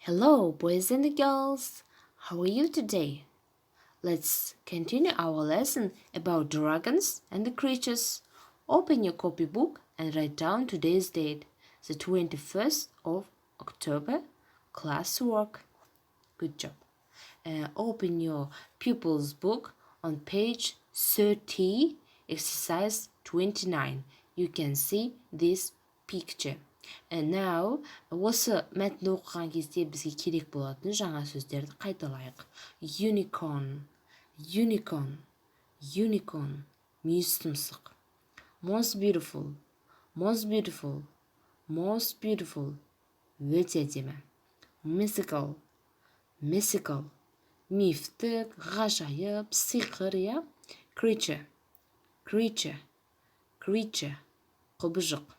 Hello, boys and girls. How are you today? Let's continue our lesson about dragons and the creatures. Open your copybook and write down today's date, the 21st of October, classwork. Good job. Open your pupil's book on page 30, exercise 29. You can see this picture. And now, осы мәтінді оқыған кезде бізге керек болатын жаңа сөздерді қайталайық. Unicorn, unicorn, unicorn, мүйіз тұмсық. Most beautiful, most beautiful, most beautiful, өте әдемі. Mythical, mythical, мифтік, ғажайып, сиқыр, иә? Creature, creature, creature, құбыжық.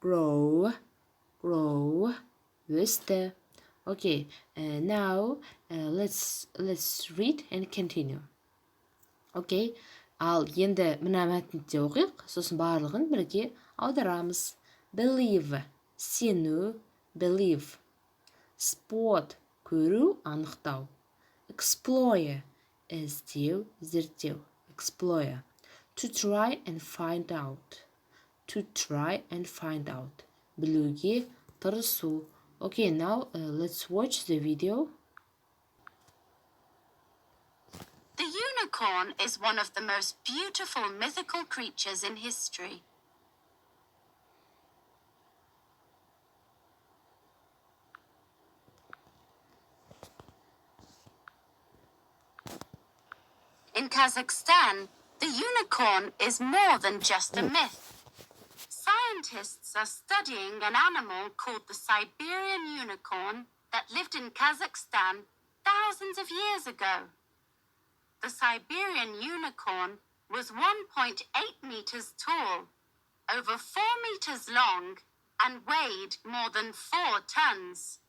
Grow, grow, өсті. Okay, now let's read and continue. Okay, ал енді мына мәтінді оқиық, сосын барлығын бірге аударамыз. Believe, сену, believe. Spot, көру, анықтау. Explore, іздеу, зерттеу. Explore. To try and find out. To try and find out. Білуге тырысу. Okay, now let's watch the video. The unicorn is one of the most beautiful mythical creatures in history. In Kazakhstan, the unicorn is more than just a myth. Scientists are studying an animal called the Siberian unicorn that lived in Kazakhstan thousands of years ago. The Siberian unicorn was 1.8 meters tall, over 4 meters long, and weighed more than 4 tons.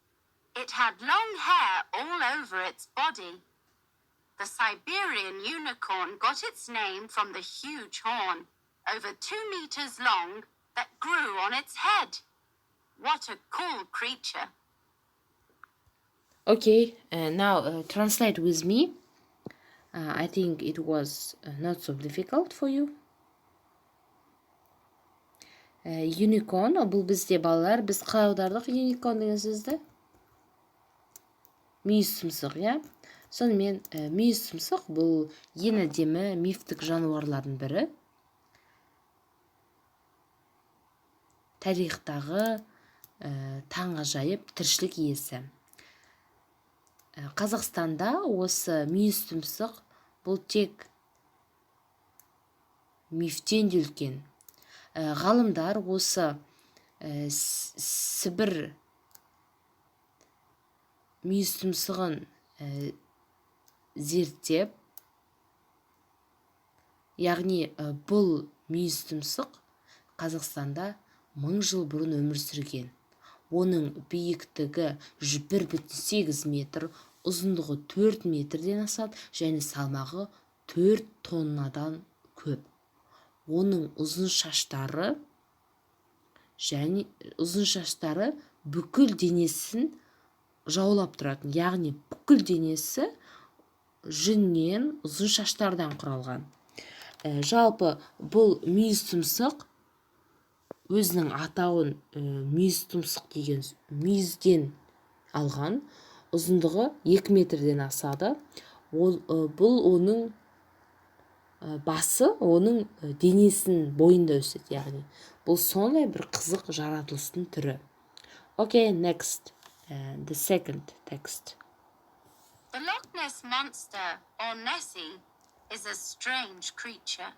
It had long hair all over its body. The Siberian unicorn got its name from the huge horn, over 2 meters long, that grew on its head. What a cool creature. Okay, now translate with me. I think it was not so difficult for you. Unicorn, бұл бізде балалар, біз қалай аудардық unicorn деген сөзді? Мүйіз тұмсық, иә? Сонымен мүйіз тұмсық бұл ең әдемі мифтік жануарлардың бірі. Тарихтағы таңғажайып тіршілік иесі. Қазақстанда осы мүйіз тұмсық бұл тек мифтен де үлкен. Ғалымдар осы Сібір мүйіз тұмсығын зерттеп, яғни бұл мүйіз тұмсық Қазақстанда 1000 жыл бұрын өмір сүрген. Оның биіктігі 1,8 метр, ұзындығы 4 метрден асады, және салмағы 4 тоннадан көп. Оның ұзын шаштары бүкіл денесін жаулап тұратын, яғни бүкіл денесі жүннен, ұзын шаштардан құралған. Жалпы бұл мүйіз тұмсық өзінің атауын мүйіз тұмсық деген мүйізден алған, ұзындығы 2 метрден асады. Бұл оның басы, оның денесінің бойында өседі, яғни. Бұл сондай бір қызық жаратылыстың түрі. Okay, next. The second text. The Loch Ness monster, or Nessie, is a strange creature.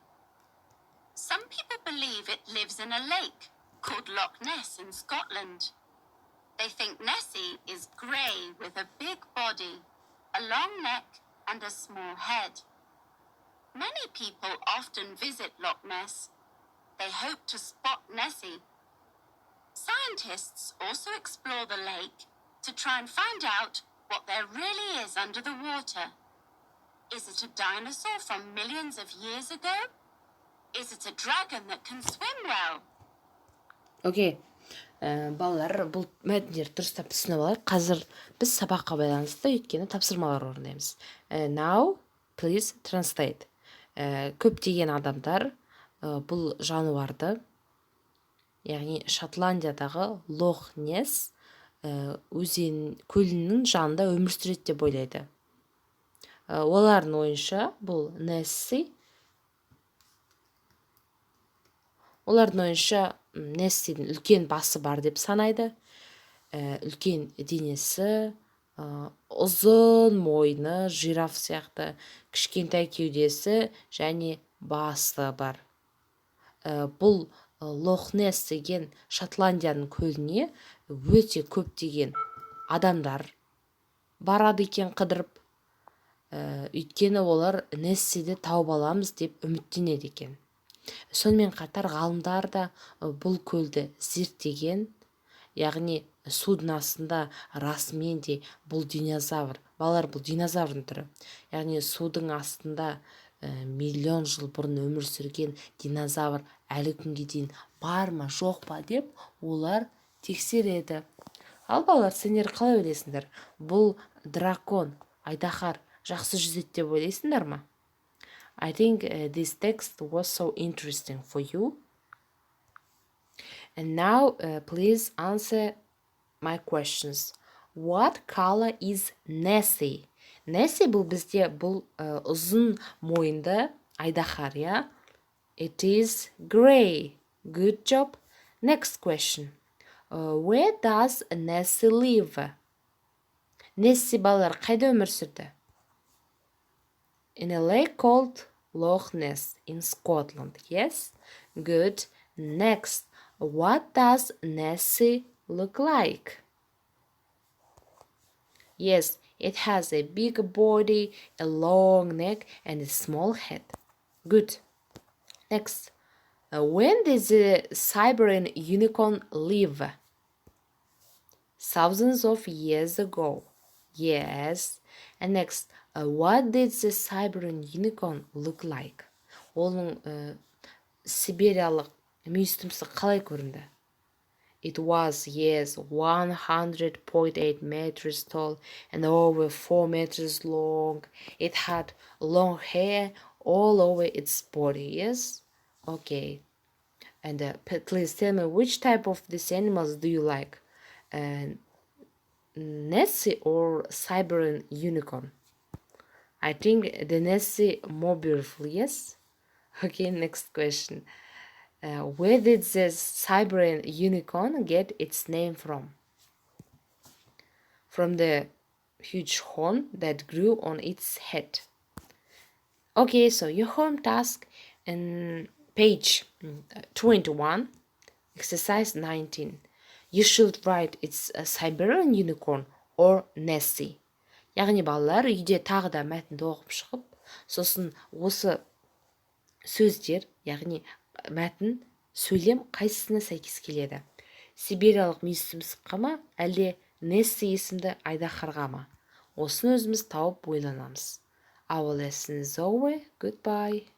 Some people believe it lives in a lake called Loch Ness in Scotland. They think Nessie is grey with a big body, a long neck, and a small head. Many people often visit Loch Ness. They hope to spot Nessie. Scientists also explore the lake to try and find out what there really is under the water. Is it a dinosaur from millions of years ago? Is it a dragon that can swim well? Okay, балалар бұл мәтіндерді дұрыстап түсініп алайық. Қазір біз сабаққа байланысты өйткені тапсырмалар орындаймыз. Now, please translate. Көптеген адамдар бұл жануарды, яғни Шотландиядағы Loch Ness өзен көлінің жанында өмір сүреді деп ойлайды. Олардың ойынша бұл Несси. Олардың ойынша Нессидің үлкен басы бар деп санайды. Үлкен денесі, ұзын мойны, жираф сияқты, кішкентай кеудесі және басы бар. Бұл Loch Ness деген Шотландияның көліне өте көптеген адамдар барады екен қыдырып. Өйткені олар Нессиді тауып аламыз деп үміттенеді екен. Сонымен қатар ғалымдар да бұл көлді зерттеген, яғни судың астында расымен де бұл динозавр. Балалар, бұл динозаврдың түрі. Яғни судың астында миллион жыл бұрын өмір сүрген динозавр әлі күнге дейін бар ма, жоқ па деп олар тексереді. Ал балалар, сендер қалай ойлайсыңдар? Бұл дракон, айдаһар жақсы жүзеді деп ойлайсыңдар ма? I think this text was so interesting for you. And now please answer my questions. What color is Nessie? Nessie бұл бізде бұл ұзын мойынды айдаһар, я? It is gray. Good job. Next question. Where does Nessie live? Nessie балалар қайда өмір сүрді? In a lake called Loch Ness in Scotland. Yes? Good. Next. What does Nessie look like? Yes, it has a big body, a long neck, and a small head. Good. Next. When did the Siberian Unicorn live? Thousands of years ago. Yes. And next. What did the Siberian Unicorn look like? Оның сибириялық мүйістімсі қалай көрінді? It was, yes, 100.8 meters tall and over 4 meters long. It had long hair all over its body, yes? Okay. And please tell me, which type of these animals do you like? Nessie or Siberian Unicorn? I think the Nessie more beautiful, yes? Okay, next question. Where did the Siberian Unicorn get its name from? From the huge horn that grew on its head. Okay, so your home task in page 21, exercise 19. You should write it's a Siberian Unicorn or Nessie. Яғни балалар үйде тағы да мәтінді оқып шығып, сосын осы сөздер, яғни мәтін, сөйлем қайсысына сәйкес келеді? Сибириялық мүйістімсікқа ма, әлде Несси есімді айдаһарға ма? Осыны өзіміз тауып ойланамыз. Our lesson is over. Goodbye.